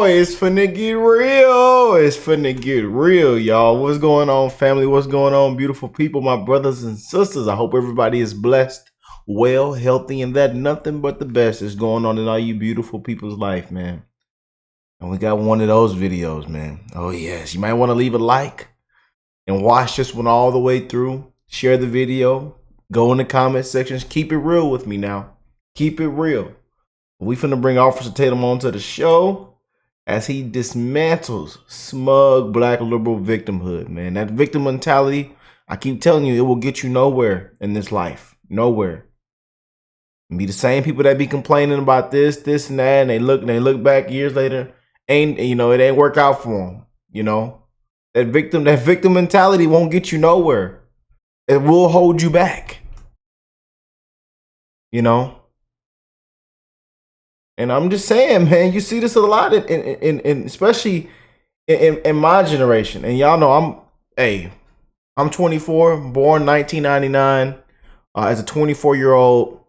it's finna get real. It's finna get real, y'all. What's going on, family? What's going on, beautiful people, my brothers and sisters? I hope everybody is blessed, well, healthy, and that nothing but the best is going on in all you beautiful people's life, man. And we got one of those videos, man. Oh, yes. You might want to leave a like and watch this one all the way through. Share the video. Go in the comment sections. Keep it real with me now. Keep it real. We finna bring Officer Tatum onto the show as he dismantles smug black liberal victimhood, man. That victim mentality, I keep telling you, it will get you nowhere in this life. Nowhere. Be the same people that be complaining about this, and that, and they look back years later, it ain't work out for them. That victim mentality won't get you nowhere. It will hold you back. And I'm just saying, man, you see this a lot in especially in my generation. And y'all know I'm 24, born 1999. As a 24-year-old,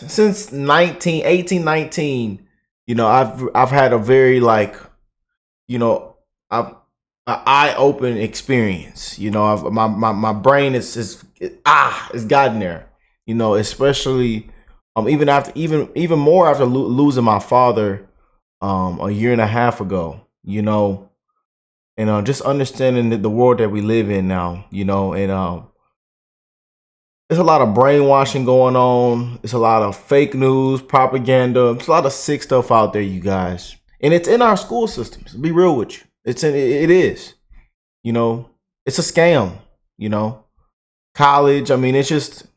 since 18, 19, I've had a very an eye-open experience. My brain it's gotten there. Especially even more after losing my father a year and a half ago. And just understanding the world that we live in now. And there's a lot of brainwashing going on. It's a lot of fake news, propaganda. There's a lot of sick stuff out there, you guys. And it's in our school systems. To be real with you. It is. It's a scam. College. I mean, it's just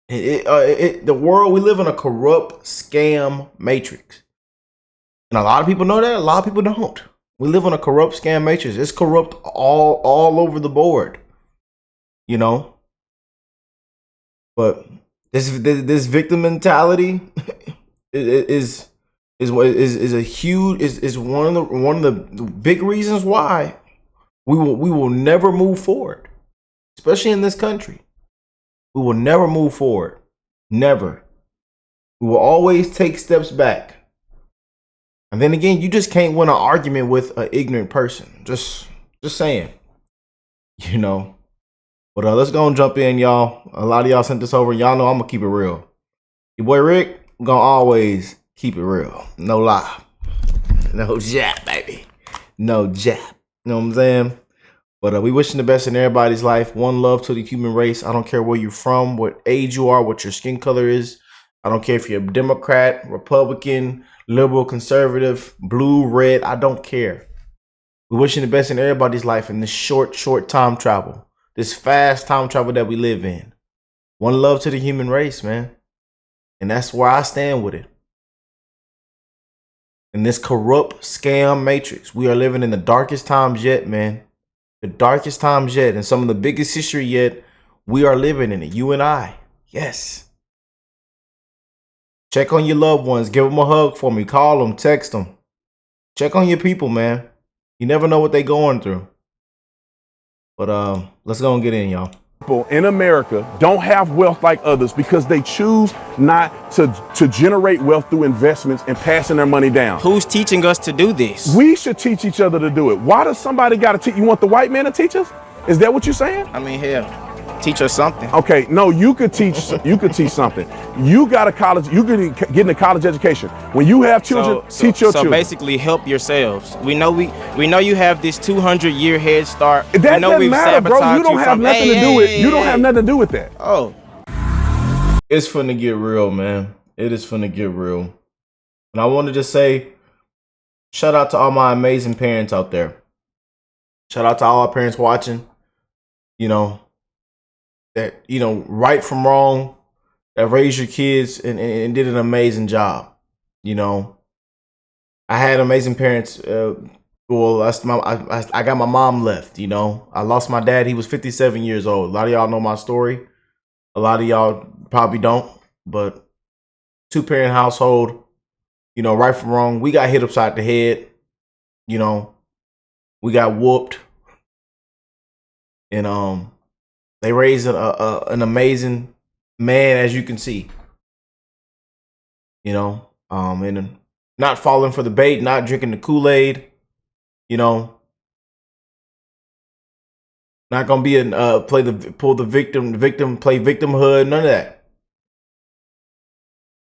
the world we live in, a corrupt scam matrix. And a lot of people know that. A lot of people don't. We live in a corrupt scam matrix. It's corrupt all over the board. But this victim mentality is one of the big reasons why we will never move forward, especially in this country. We will never move forward. Never. We will always take steps back. And then again, you just can't win an argument with an ignorant person. Just saying. But let's go and jump in, y'all. A lot of y'all sent this over. Y'all know I'm gonna keep it real. Your boy Rick gonna always keep it real. No lie. No jab, baby. No jab. You know what I'm saying? But we wishing the best in everybody's life. One love to the human race. I don't care where you're from, what age you are, what your skin color is. I don't care if you're a Democrat, Republican, liberal, conservative, blue, red. I don't care. We're wishing the best in everybody's life in this short time travel. This fast time travel that we live in. One love to the human race, man. And that's where I stand with it. In this corrupt scam matrix, we are living in the darkest times yet, man. The darkest times yet, and some of the biggest history yet. We are living in it, you and I. Yes. Check on your loved ones. Give them a hug for me. Call them, text them. Check on your people, man. You never know what they're going through. But let's go and get in, y'all. People in America don't have wealth like others because they choose not to generate wealth through investments and passing their money down. Who's teaching us to do this? We should teach each other to do it. Why does somebody got to teach? You want the white man to teach us? Is that what you're saying? I mean, hell, teach us something. Okay, no, you could teach. You could teach something. You got a college. You could get in a college education. When you have children, teach your children. So basically, help yourselves. We know you have this 200-year head start. That doesn't matter, bro. You don't have nothing to do with. You don't have nothing to do with that. Oh, it's finna get real, man. It is finna get real. And I wanted to say, shout out to all my amazing parents out there. Shout out to all our parents watching. That right from wrong, that raised your kids and did an amazing job. I had amazing parents. Well, I got my mom left. I lost my dad. He was 57 years old. A lot of y'all know my story. A lot of y'all probably don't. But 2-parent household. Right from wrong. We got hit upside the head. We got whooped. And they raised an amazing man, as you can see. you know, and not falling for the bait, not drinking the Kool-Aid, you know, not gonna be an pull the victim, play victimhood, none of that,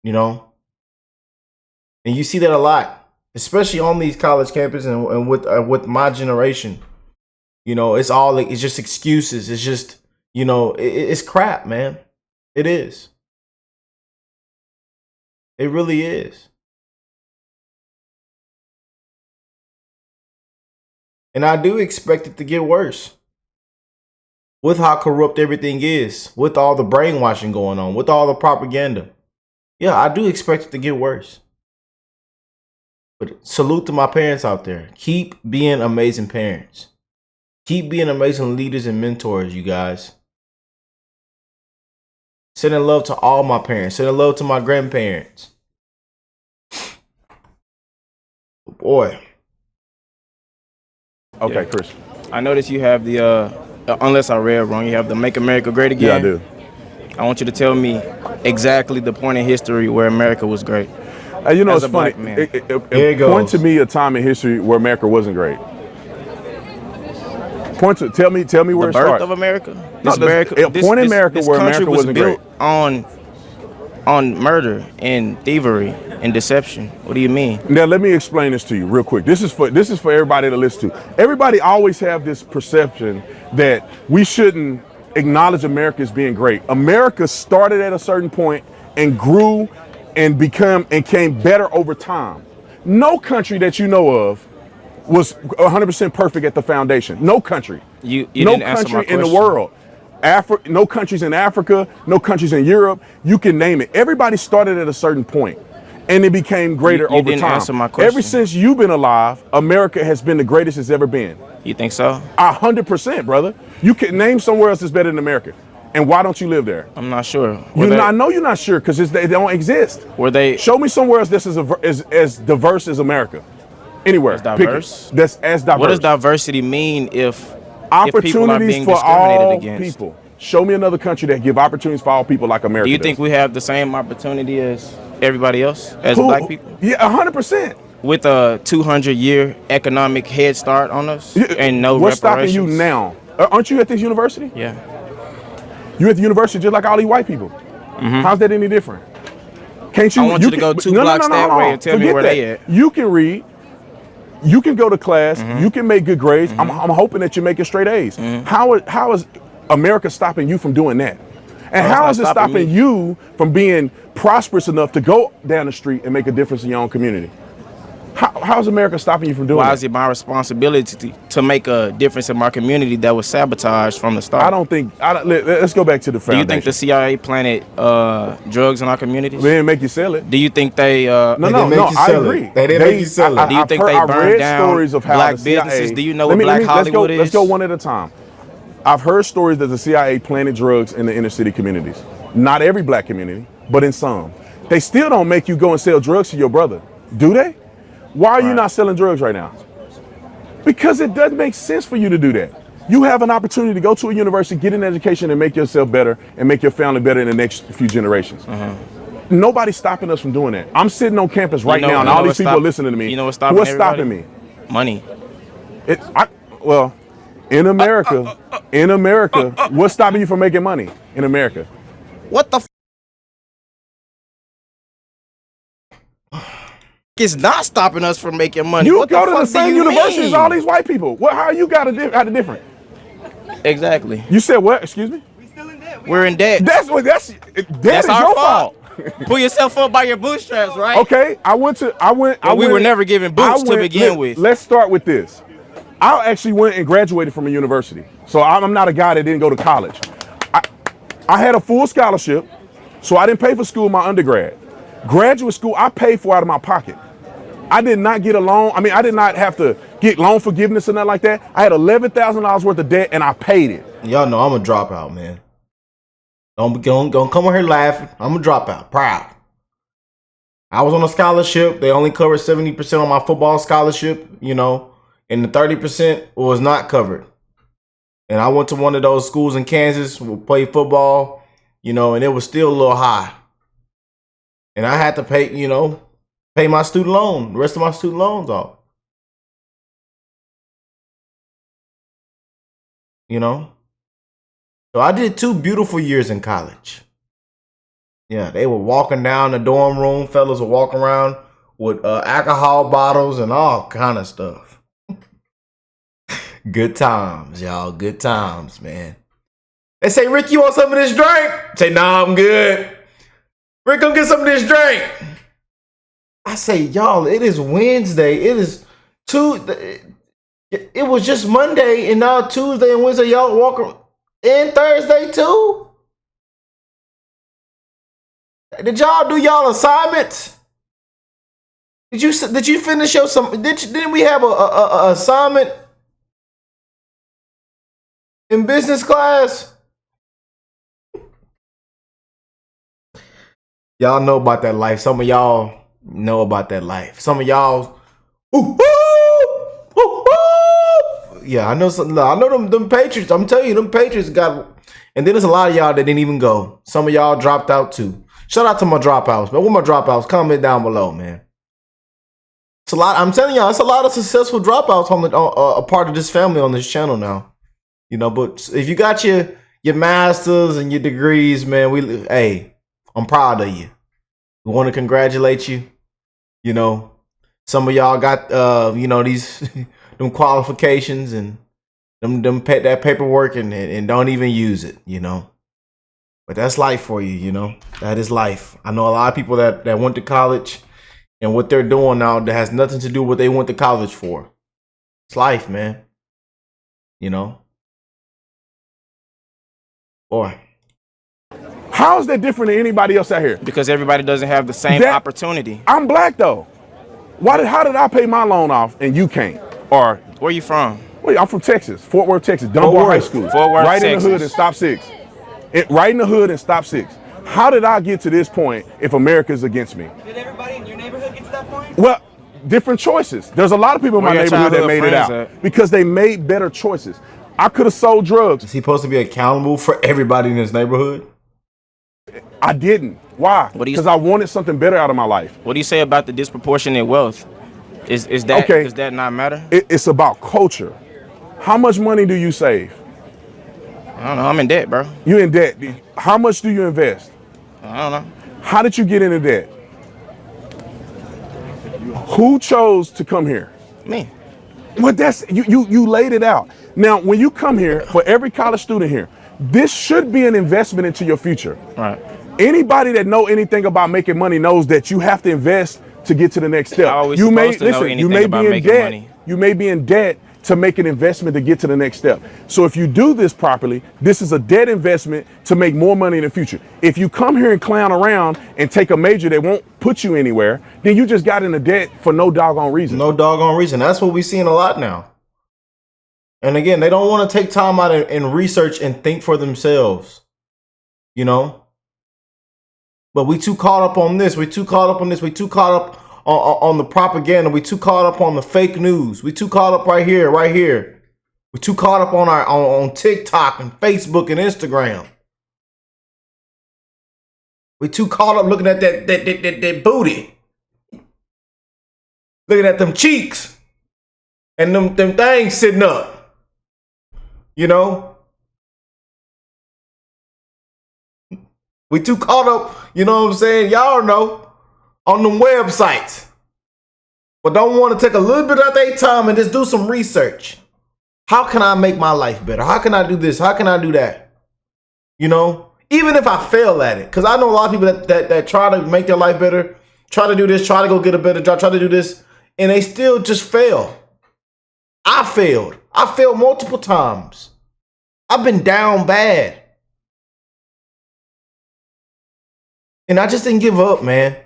you know. And you see that a lot, especially on these college campuses and with my generation. You know, it's just excuses. It's just, you know, it's crap, man. It is. It really is. And I do expect it to get worse with how corrupt everything is, with all the brainwashing going on, with all the propaganda. Yeah, I do expect it to get worse. But salute to my parents out there. Keep being amazing parents. Keep being amazing leaders and mentors, you guys. Sending love to all my parents. Sending love to my grandparents. Boy. Okay, Chris. I noticed you have the, unless I read wrong, you have the Make America Great Again. Yeah, I do. I want you to tell me exactly the point in history where America was great. You know, As it's a funny. black man. Point to me a time in history where America wasn't great. Tell me where The it birth started. of America. No, point in America where America wasn't built great. on murder and thievery and deception. What do you mean? Now let me explain this to you real quick. This is for everybody to listen to. Everybody always have this perception that we shouldn't acknowledge America as being great. America started at a certain point and grew and came better over time. No country that you know of was 100% perfect at the foundation. No country. You no didn't answer my country in the question. world. No countries in Africa, no countries in Europe. You can name it. Everybody started at a certain point, and it became greater You over didn't time. answer my question. Ever since you've been alive, America has been the greatest it's ever been. You think so? 100%, brother. You can name somewhere else that's better than America. And why don't you live there? I'm not sure. I know you're not sure because they don't exist. Were they? Show me somewhere else that's as diverse as America. Anywhere. As diverse? Pick it. That's as diverse. What does diversity mean if people are Opportunities being for discriminated all against? people. Show me another country that give opportunities for all people like America. Do you does. think we have the same opportunity as everybody else, as black people? Yeah, 100%. With a 200-year economic head start on us and no What's stopping reparations? you now? Aren't you at this university? Yeah. You at the university just like all these white people. How's that any different? Can't you? I want you to go two blocks that way and tell me Forget where that. they at. You can read. You can go to class. You can make good grades. I'm hoping that you're making straight A's. How is America stopping you from doing that? And it's how not is it stopping stopping me. you from being prosperous enough to go down the street and make a difference in your own community? How is America stopping you from doing Why that? is it my responsibility to make a difference in my community that was sabotaged from the start? Let's go back to the Do foundation. you think the CIA planted drugs in our communities? They didn't make you sell it. Do you think they? No, I agree. They didn't make you sell it. Do you think they I burned read down stories of how black the CIA, businesses? Do you know what Black Hollywood is? Let's go one at a time. I've heard stories that the CIA planted drugs in the inner city communities. Not every black community, but in some. They still don't make you go and sell drugs to your brother, do they? Why are you not selling drugs right now? Because it doesn't make sense for you to do that. You have an opportunity to go to a university, get an education, and make yourself better and make your family better in the next few generations. Nobody's stopping us from doing that. I'm sitting on campus right now, and all these people are listening to me. You know what's stopping What's stopping me? Money. In America, what's stopping you from making money in America? What the is not stopping us from making money? You What go to fuck the do same you university as mean? all these white people. How you got it different? Exactly. You said what? Excuse me? We're in debt. That's That's your our fault. Pull yourself up by your bootstraps, right? Okay, we were never given boots to begin with. Let's start with this. I actually went and graduated from a university. So I'm not a guy that didn't go to college. I had a full scholarship, so I didn't pay for school in my undergrad. Graduate school, I paid for out of my pocket. I did not get a loan. I mean, I did not have to get loan forgiveness or nothing like that. I had $11,000 worth of debt and I paid it. Y'all know I'm a dropout, man. Don't come on here laughing. I'm a dropout. Proud. I was on a scholarship. They only covered 70% on my football scholarship, you know, and the 30% was not covered. And I went to one of those schools in Kansas, we played football, you know, and it was still a little high. And I had to pay, pay my student loan, the rest of my student loans off. So I did 2 beautiful years in college. Yeah, they were walking down the dorm room. Fellas were walking around with alcohol bottles and all kind of stuff. Good times, y'all. Good times, man. They say, Rick, you want some of this drink? Say, nah, I'm good. Rick, go get some of this drink. I say, y'all, it is Wednesday. It is Tuesday. It was just Monday, and now Tuesday and Wednesday, y'all walking. And Thursday too? Did y'all do y'all assignments? Did you finish your didn't we have a assignment in business class? Y'all know about that life. Some of y'all know about that life. Some of y'all, yeah, I know some. I know them Patriots. I'm telling you, them Patriots got. And then there's a lot of y'all that didn't even go. Some of y'all dropped out too. Shout out to my dropouts, man. What my dropouts? Comment down below, man. It's a lot. I'm telling y'all, it's a lot of successful dropouts on a part of this family on this channel now. But if you got your masters and your degrees, man, hey, I'm proud of you. We want to congratulate you. Some of y'all got these them qualifications and that paperwork and don't even use it, But that's life for you, That is life. I know a lot of people that went to college and what they're doing now that has nothing to do with what they went to college for. It's life, man. Boy. How is that different than anybody else out here? Because everybody doesn't have the same opportunity. I'm black though. How did I pay my loan off and you can't? Or where you from? Wait, I'm from Texas, Fort Worth, Texas, Dunbar High School. Fort Worth, right Texas. In the hood and stop 6. Right in the hood and stop 6. How did I get to this point if America's against me? Did everybody in your neighborhood get to that point? Well, different choices. There's a lot of people in my neighborhood that made it out because they made better choices. I could have sold drugs. Is he supposed to be accountable for everybody in his neighborhood? I didn't. Why? Because I wanted something better out of my life. What do you say about the disproportionate wealth? Is that okay? Does that not matter? It's about culture. How much money do you save? I don't know. I'm in debt, bro. You in debt. How much do you invest? I don't know. How did you get into debt? Who chose to come here? Me. Well, that's you laid it out. Now, when you come here, for every college student here, this should be an investment into your future. Right. Anybody that know anything about making money knows that you have to invest to get to the next step. You may be in debt. Money. You may be in debt to make an investment to get to the next step. So if you do this properly, this is a debt investment to make more money in the future. If you come here and clown around and take a major that won't put you anywhere, then you just got into debt for no doggone reason. No doggone reason. That's what we're seeing a lot now. And again, they don't want to take time out and research and think for themselves, But we too caught up on this. We too caught up on this. We too caught up on the propaganda. We too caught up on the fake news. We too caught up right here. We too caught up on TikTok and Facebook and Instagram. We too caught up looking at that booty, looking at them cheeks, and them things sitting up. We too caught up, y'all know, on them websites. But don't want to take a little bit of their time and just do some research. How can I make my life better? How can I do this? How can I do that? Even if I fail at it. Because I know a lot of people that try to make their life better, try to do this, try to go get a better job, try to do this, and they still just fail. I failed. I failed multiple times. I've been down bad. And I just didn't give up, man.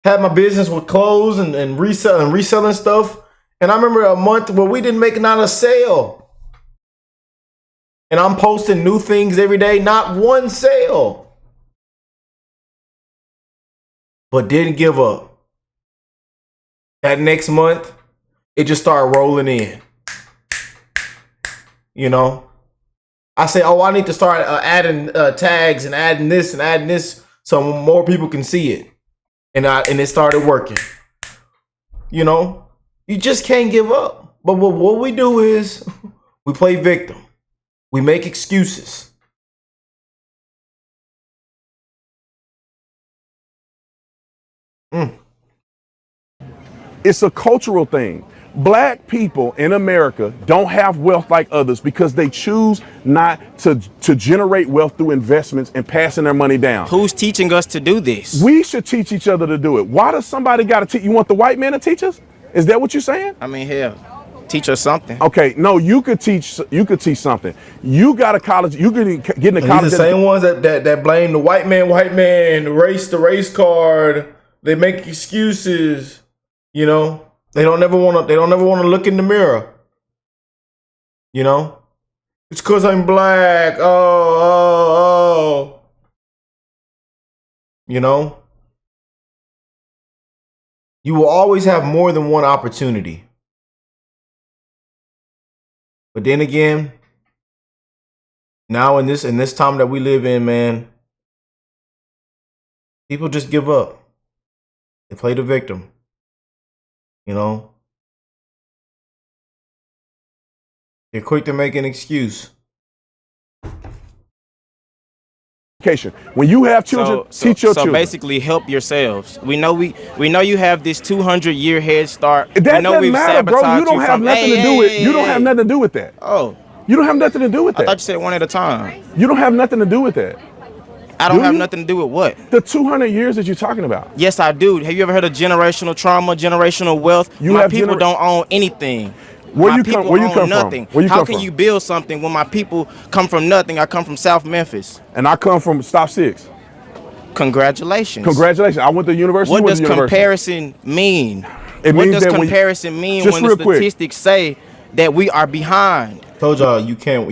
Had my business with clothes and reselling stuff. And I remember a month where we didn't make not a sale. And I'm posting new things every day, not one sale. But didn't give up. That next month, it just started rolling in. I say, I need to start adding tags and adding this so more people can see it. And it started working. You know, you just can't give up. But what we do is we play victim. We make excuses. It's a cultural thing. Black people in America don't have wealth like others because they choose not to generate wealth through investments and passing their money down. Who's teaching us to do this? We should teach each other to do it. Why does somebody got to teach? You want the white man to teach us? Is that what you're saying? I mean, hell, teach us something. Okay, no, you could teach something. You got a college, you could get in a college. These the same ones that blame the white man, the race card. They make excuses, you know. They don't never want to look in the mirror. You know? It's cause I'm black. Oh. You know? You will always have more than one opportunity. But then again, now in this time that we live in, man, people just give up. They play the victim. You know, they're quick to make an excuse. When you have children, teach your children. So basically, help yourselves. We know you have this 200-year head start. That doesn't matter, bro. You don't have nothing to do with. You don't have nothing to do with that. Oh, you don't have nothing to do with that. I thought you said one at a time. You don't have nothing to do with that. I don't have nothing to do with what? The 200 years that you're talking about. Yes, I do. Have you ever heard of generational trauma, generational wealth? My people don't own anything. Where you come nothing. from? How can you build something when my people come from nothing? I come from South Memphis. And I come from Stop 6. Congratulations. Congratulations. I went to university. What does comparison mean? What does comparison mean when the statistics say that we are behind? Told y'all you can't.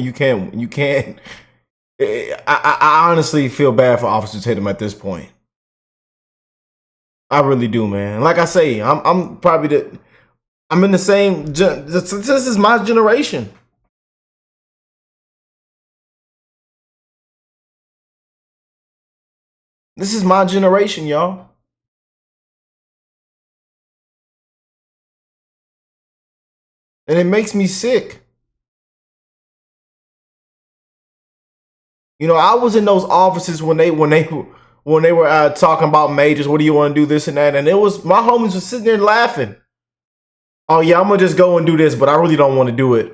I honestly feel bad for Officer Tatum at this point. I really do, man. Like I say, I'm probably I'm in the same. This is my generation. This is my generation, y'all. And it makes me sick. You know, I was in those offices when they were talking about majors. What do you want to do, this and that? And it was my homies were sitting there laughing. Oh yeah, I'm gonna just go and do this, but I really don't want to do it.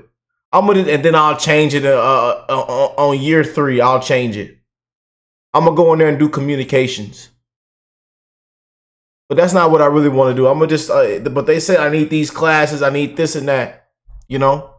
And then I'll change it on year 3. I'll change it. I'm gonna go in there and do communications. But that's not what I really want to do. I'm gonna just. But they said I need these classes. I need this and that. You know.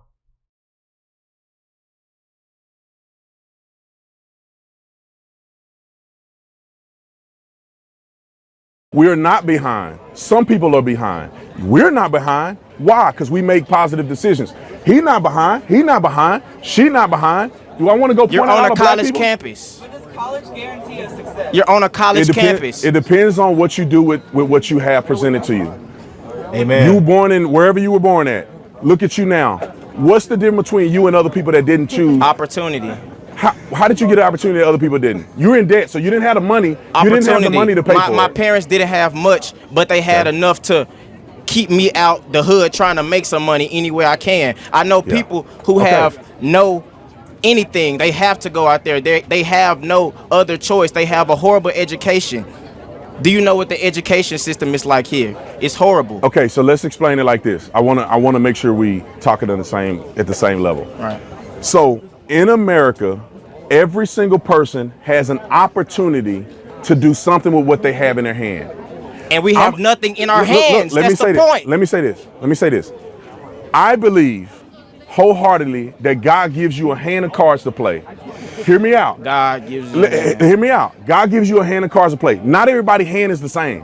We're not behind. Some people are behind. We're not behind. Why? Because we make positive decisions. He's not behind. He's not behind. She's not behind. Do I want to go point You're out on a all the black college people? campus. But does college guarantee a success? You're on a college campus. It depends on what you do with what you have presented to you. Amen. You were born in wherever you were born at. Look at you now. What's the difference between you and other people that didn't choose? Opportunity. How did you get an opportunity that other people didn't? You were in debt, so you didn't have the money. You didn't have the money to pay for it. My parents didn't have much, but they had enough to keep me out the hood trying to make some money any way I can. I know people who have no anything. They have to go out there. They have no other choice. They have a horrible education. Do you know what the education system is like here? It's horrible. Okay, so let's explain it like this. I wanna make sure we talk it at the same level. Right. So in America, every single person has an opportunity to do something with what they have in their hand. And we have nothing in our hands. That's the point. Let me say this. I believe wholeheartedly that God gives you a hand of cards to play. Hear me out. God gives you Hear me out. God gives you a hand of cards to play. Not everybody's hand is the same.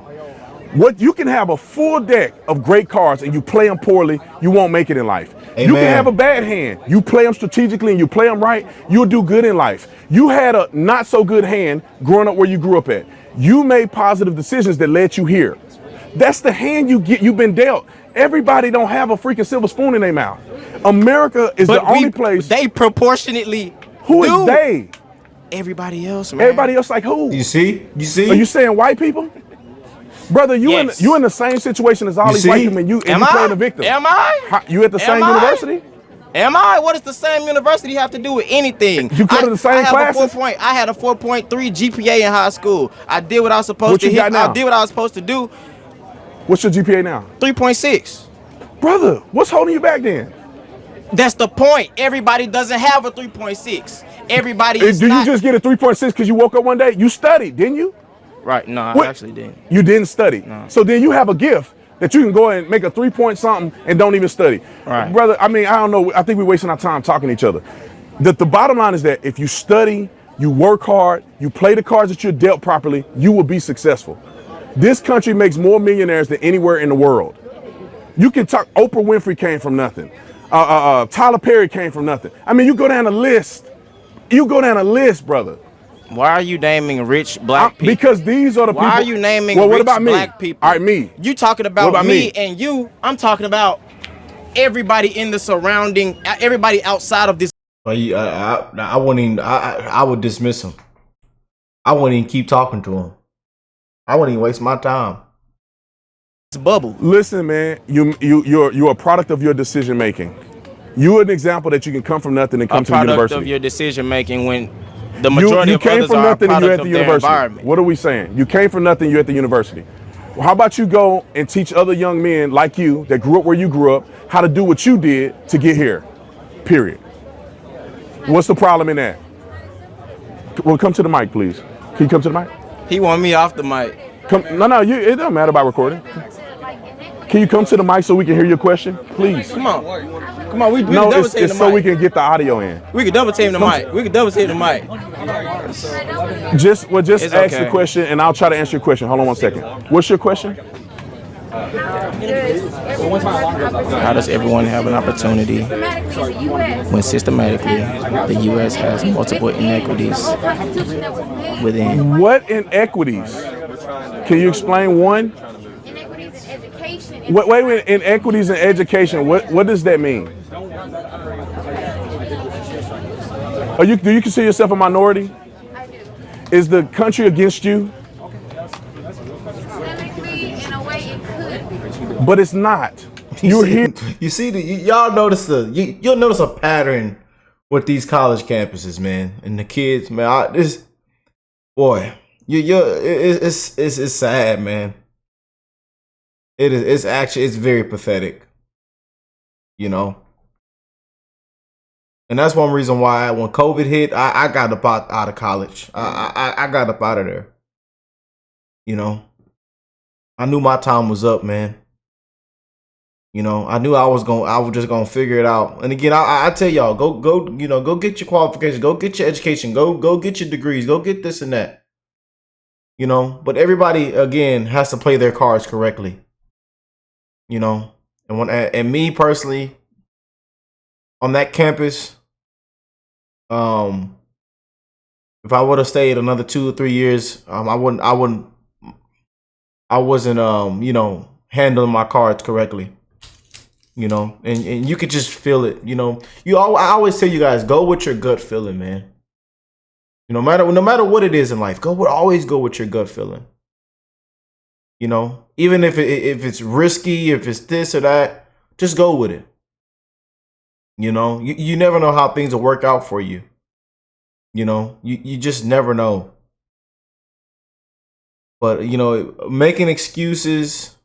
What you can have a full deck of great cards and you play them poorly, you won't make it in life. Amen. You can have a bad hand. You play them strategically and you play them right, you'll do good in life. You had a not so good hand growing up where you grew up at. You made positive decisions that led you here. That's the hand you've been dealt. Everybody don't have a freaking silver spoon in their mouth. America is the only place. They proportionately Who is they? Everybody else, man. Everybody else like who? You see? You see? Are you saying white people? Brother, you Yes. in the same situation as all You these see? white people, and you playing the victim. Am I? You at the same I? university? Am I? What does the same university have to do with anything? You go to the same classes? I had a 4.3 GPA in high school. I did what I was supposed What to you hit. got now? I did what I was supposed to do. What's your GPA now? 3.6. Brother, what's holding you back then? That's the point. Everybody doesn't have a 3.6. Everybody is Do you not. just get a 3.6 because you woke up one day? You studied, didn't you? Right, no, What? I actually didn't. You didn't study. No. So then you have a gift that you can go and make a 3-point something and don't even study. Right. Brother, I mean, I don't know. I think we're wasting our time talking to each other. The bottom line is that if you study, you work hard, you play the cards that you're dealt properly, you will be successful. This country makes more millionaires than anywhere in the world. You can talk, Oprah Winfrey came from nothing. Tyler Perry came from nothing. I mean, you go down a list. You go down a list, brother. Why are you naming rich black people? Because these are the people. Why are you naming what rich about me? black people? All right, me. You talking What about, about me me? and you. I'm talking about everybody in the surrounding, everybody outside of this I wouldn't even. I would dismiss him. I wouldn't even keep talking to him. I wouldn't even waste my time. bubble. Listen, man, you're a product of your decision making. You're an example that you can come from nothing and come to the Product university. of your decision making when the majority You of came others from are a nothing and you're at product the of their university. environment. What are we saying? You came from nothing, you're at the university. Well, how about you go and teach other young men like you that grew up where you grew up how to do what you did to get here, period. What's the problem in that? Well, come to the mic, please. Can you come to the mic? He want me off the mic. No, it doesn't matter about recording. Can you come to the mic so we can hear your question, please? Come on, we No, double team it's the so we mic. can get the audio in. We can double team the mic. We can double team the mic. Just It's ask okay. the question and I'll try to answer your question. Hold on 1 second. What's your question? How does everyone have an opportunity when systematically the U.S. has multiple inequities within? What inequities? Can you explain one? Inequities in education. Wait, inequities in education. What does that mean? Do you consider yourself a minority? I do. Is the country against you? Technically, in a way, it could be. But it's not. You're here. You see, y'all notice you'll notice a pattern with these college campuses, man, and the kids, man. It's sad, man. It is. It's actually, it's very pathetic, you know. And that's one reason why when COVID hit, I got up out of college. I got up out of there. You know, I knew my time was up, man. You know, I knew I was just gonna figure it out. And again, I tell y'all, go get your qualifications, go get your education, go get your degrees, go get this and that. You know, but everybody again has to play their cards correctly. You know, and me personally, on that campus, if I would have stayed another 2 or 3 years, I wasn't handling my cards correctly. You know, and you could just feel it. You know, I always tell you guys, go with your gut feeling, man. No matter what it is in life, always go with your gut feeling. You know, even if it's risky, if it's this or that, just go with it. You know, you never know how things will work out for you. You know, you just never know. But, you know, making excuses,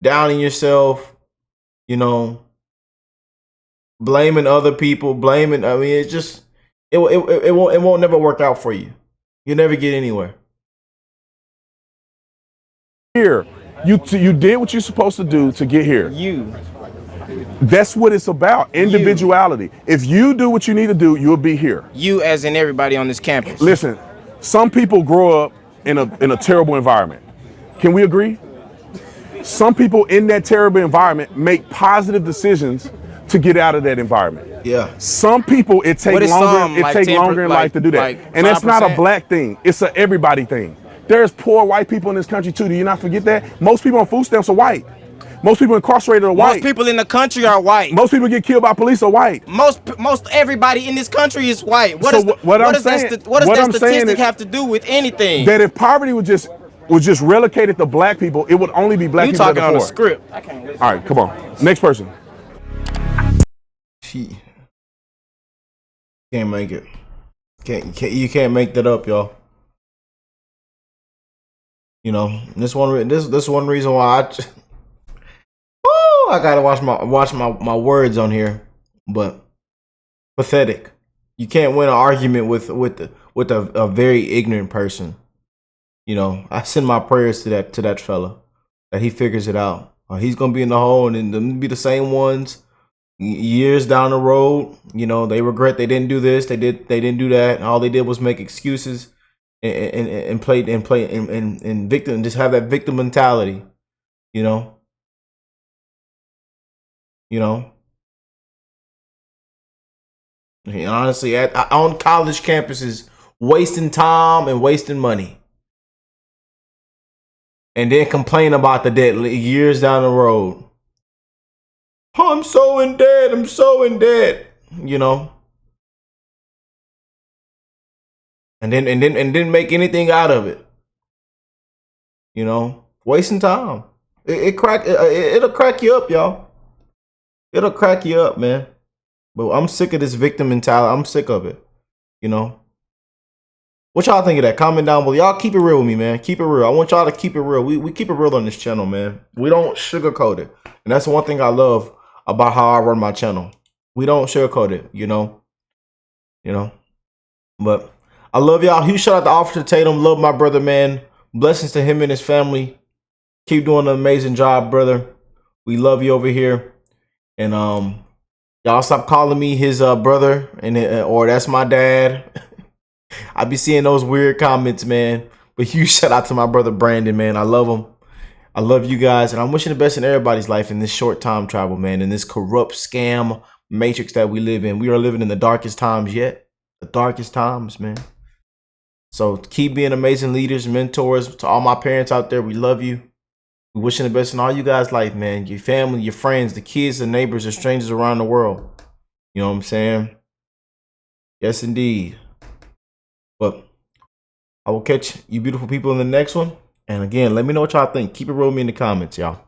downing yourself, you know, blaming other people, I mean, it won't never work out for you. You'll never get anywhere. Here, you did what you're supposed to do to get here. That's what it's about. Individuality. If you do what you need to do, you'll be here. You, as in everybody on this campus. Listen, some people grow up in a terrible environment. Can we agree? Some people in that terrible environment make positive decisions to get out of that environment. Yeah. Some people it takes longer in life to do that. And that's not a black thing. It's a everybody thing. There's poor white people in this country too. Do you not forget that? Most people on food stamps are white. Most people incarcerated are white. Most people in the country are white. Most people get killed by police are white. Most everybody in this country is white. What So does what I'm that saying statistic is have to do with anything? that if poverty was just relegated to black people, it would only be black You people that talking are on the poor. script? I can't listen. All right, come on. Next person. She can't make it. You can't make that up, y'all. You know, this one reason why I gotta watch my words on here. But pathetic. You can't win an argument with a very ignorant person. You know, I send my prayers to that fella that he figures it out. He's gonna be in the hole, and then them be the same ones years down the road. You know, they regret they didn't do this, they didn't do that. And all they did was make excuses and play and victim, just have that victim mentality. You know. And honestly, on college campuses, wasting time and wasting money, and then complain about the debt years down the road. Oh, I'm so in debt. I'm so in debt. You know, and then didn't make anything out of it. You know, wasting time. It'll crack you up, y'all. It'll crack you up, man. But I'm sick of this victim mentality. I'm sick of it. You know. What y'all think of that? Comment down below. Y'all keep it real with me, man. Keep it real. I want y'all to keep it real. We keep it real on this channel, man. We don't sugarcoat it. And that's one thing I love about how I run my channel. We don't sugarcoat it, you know. But I love y'all. Huge shout out to Officer Tatum. Love my brother, man. Blessings to him and his family. Keep doing an amazing job, brother. We love you over here. And y'all stop calling me his brother or that's my dad. I be seeing those weird comments, man. But huge shout out to my brother Brandon, man. I love him. I love you guys, and I'm wishing the best in everybody's life in this short time travel, man. In this corrupt scam matrix that we live in. We are living in the darkest times yet. The darkest times, man. So keep being amazing leaders, mentors. To all my parents out there, we love you. We wishing the best in all you guys' life, man. Your family, your friends, the kids, the neighbors, the strangers around the world. You know what I'm saying? Yes, indeed. But I will catch you beautiful people in the next one. And again, let me know what y'all think. Keep it real with me in the comments, y'all.